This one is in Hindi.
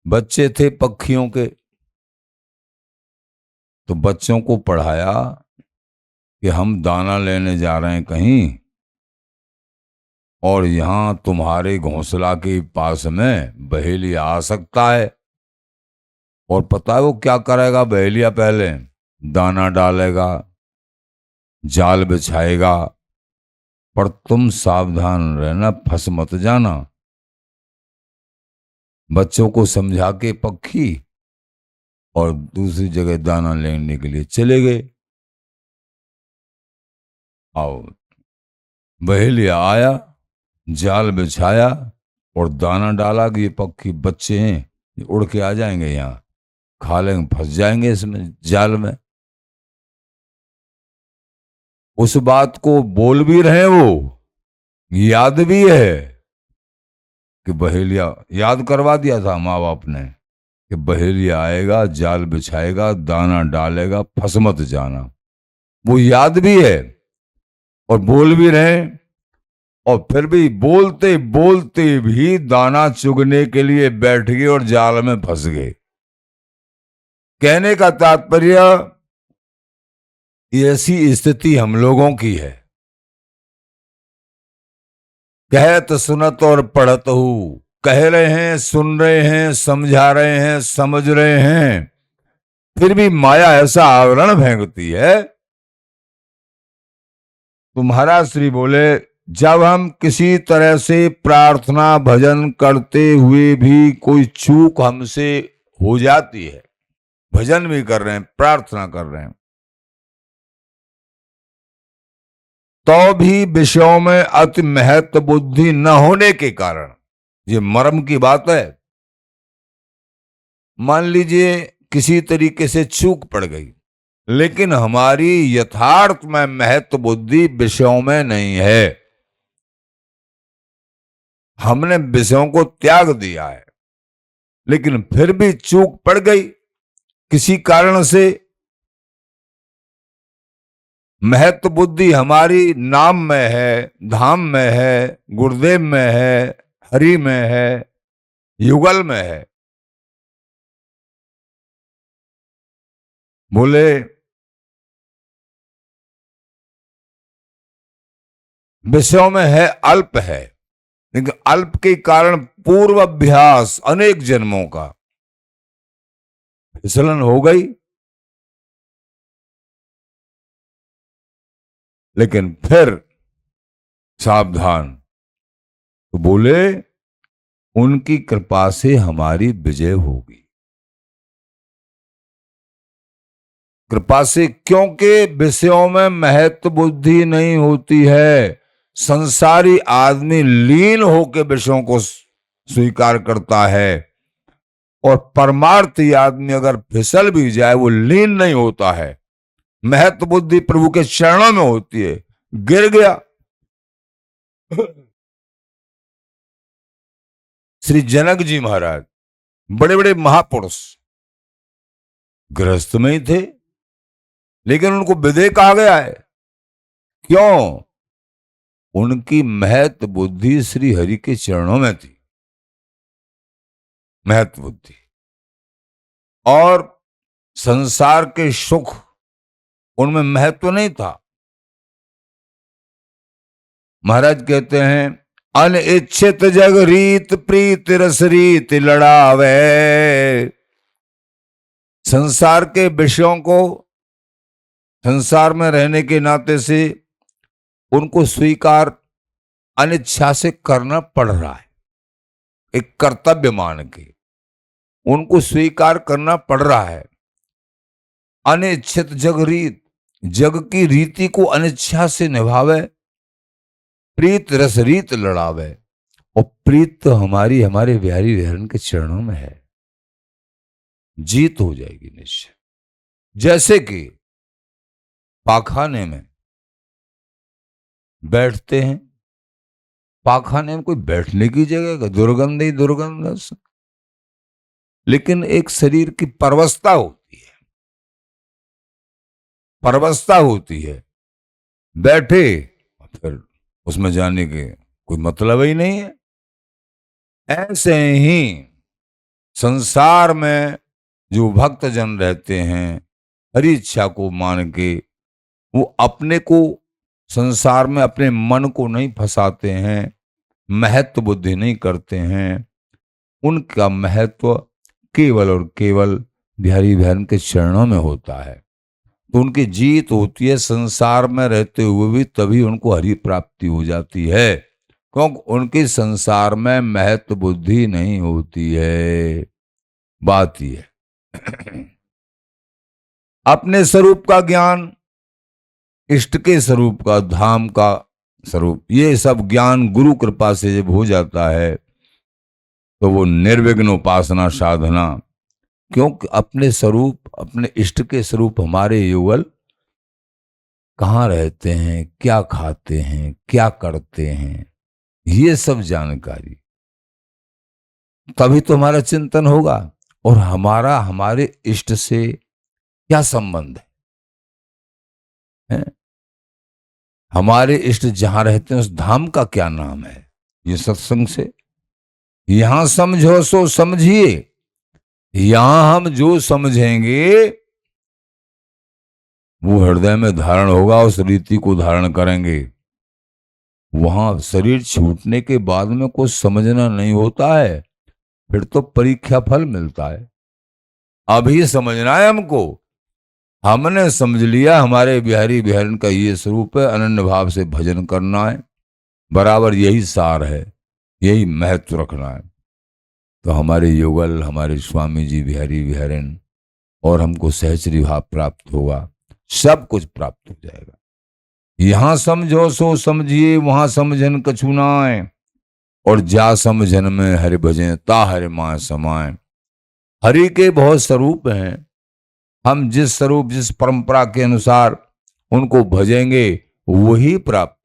बच्चे थे पक्षियों के, तो बच्चों को पढ़ाया कि हम दाना लेने जा रहे हैं कहीं, और यहां तुम्हारे घोंसला के पास में बहेलिया आ सकता है। और पता है वो क्या करेगा बहेलिया? पहले दाना डालेगा, जाल बिछाएगा, पर तुम सावधान रहना, फंस मत जाना। बच्चों को समझा के पक्षी और दूसरी जगह दाना लेने के लिए चले गए। आओ, बहेलिया आया, जाल बिछाया और दाना डाला कि ये पक्षी बच्चे हैं, ये उड़ के आ जाएंगे, यहाँ खा लेंगे, फंस जाएंगे इसमें जाल में। उस बात को बोल भी रहे, वो याद भी है कि बहेलिया, याद करवा दिया था माँ बाप ने कि बहेलिया आएगा, जाल बिछाएगा, दाना डालेगा, फंस मत जाना। वो याद भी है और बोल भी रहे, और फिर भी बोलते बोलते भी दाना चुगने के लिए बैठ गए और जाल में फंस गए। कहने का तात्पर्य, ऐसी स्थिति हम लोगों की है। कहत सुनत और पढ़त हूं, कह रहे हैं, सुन रहे हैं, समझा रहे हैं, समझ रहे हैं, फिर भी माया ऐसा आवरण फेंकती है। तो महाराज श्री बोले, जब हम किसी तरह से प्रार्थना भजन करते हुए भी कोई चूक हमसे हो जाती है, भजन भी कर रहे हैं, प्रार्थना कर रहे हैं, तो भी विषयों में अति महत्व बुद्धि न होने के कारण, ये मर्म की बात है। मान लीजिए किसी तरीके से चूक पड़ गई, लेकिन हमारी यथार्थ में महत्व बुद्धि विषयों में नहीं है, हमने विषयों को त्याग दिया है, लेकिन फिर भी चूक पड़ गई किसी कारण से। महत्व बुद्धि हमारी नाम में है, धाम में है, गुरुदेव में है, हरि में है, युगल में है। बोले विषयों में है, अल्प है, लेकिन अल्प के कारण पूर्व अभ्यास अनेक जन्मों का फिसलन हो गई। लेकिन फिर सावधान, तो बोले उनकी कृपा से हमारी विजय होगी। कृपा से, क्योंकि विषयों में महत्व बुद्धि नहीं होती है। संसारी आदमी लीन होकर विषयों को स्वीकार करता है, और परमार्थी आदमी अगर फिसल भी जाए वो लीन नहीं होता है। महत्व बुद्धि प्रभु के चरणों में होती है, गिर गया। श्री जनक जी महाराज बड़े बड़े महापुरुष गृहस्थ में ही थे, लेकिन उनको विदेह कहा गया है। क्यों? उनकी महत्व बुद्धि श्री हरि के चरणों में थी, महत्व बुद्धि। और संसार के सुख उनमें महत्व नहीं था। महाराज कहते हैं, अनिच्छित जग रीत प्रीत रस रीत लड़ावे। संसार के विषयों को, संसार में रहने के नाते से उनको स्वीकार अनिच्छा से करना पड़ रहा है, एक कर्तव्य मान के उनको स्वीकार करना पड़ रहा है। अनिच्छित जग रीत, जग की रीति को अनिच्छा से निभावे, प्रीत रस रीत लड़ावे। और प्रीत तो हमारी, हमारे बिहारी विहरण के चरणों में है, जीत हो जाएगी निश्चय। जैसे कि पाखाने में बैठते हैं, पाखाने में कोई बैठने की जगह का, दुर्गंध ही दुर्गंध, लेकिन एक शरीर की परवस्था होती है, परवस्था होती है। बैठे फिर उसमें जाने के कोई मतलब ही नहीं है। ऐसे ही संसार में जो भक्त जन रहते हैं, हरि इच्छा को मान के, वो अपने को संसार में अपने मन को नहीं फंसाते हैं, महत्व बुद्धि नहीं करते हैं। उनका महत्व केवल और केवल बिहारी बहन के चरणों में होता है। तो उनकी जीत होती है संसार में रहते हुए भी, तभी उनको हरि प्राप्ति हो जाती है, क्योंकि उनके संसार में महत्व बुद्धि नहीं होती है। बात ही है अपने स्वरूप का ज्ञान, इष्ट के स्वरूप का, धाम का स्वरूप, ये सब ज्ञान गुरु कृपा से जब हो जाता है तो वो निर्विघ्न उपासना साधना, क्योंकि अपने स्वरूप, अपने इष्ट के स्वरूप हमारे युगल कहाँ रहते हैं, क्या खाते हैं, क्या करते हैं, ये सब जानकारी, तभी तो हमारा चिंतन होगा। और हमारा हमारे इष्ट से क्या संबंध है? हमारे इष्ट जहां रहते हैं उस धाम का क्या नाम है? ये सत्संग से यहां समझो सो समझिए, यहां हम जो समझेंगे वो हृदय में धारण होगा, उस रीति को धारण करेंगे। वहां शरीर छूटने के बाद में कुछ समझना नहीं होता है, फिर तो परीक्षा फल मिलता है। अभी समझना है हमको, हमने समझ लिया हमारे बिहारी बिहारन का ये स्वरूप है, अनन्य भाव से भजन करना है, बराबर यही सार है, यही महत्व रखना है। तो हमारे युगल, हमारे स्वामी जी बिहारी बिहारन, और हमको सहचरी भाव प्राप्त होगा, सब कुछ प्राप्त हो जाएगा। यहां समझो सो समझिए, वहां समझन कछु नाय, और जा समझन में हरि भजें ता हरि मां समाए। हरि के बहुत स्वरूप हैं, हम जिस स्वरूप जिस परंपरा के अनुसार उनको भजेंगे वही प्राप्त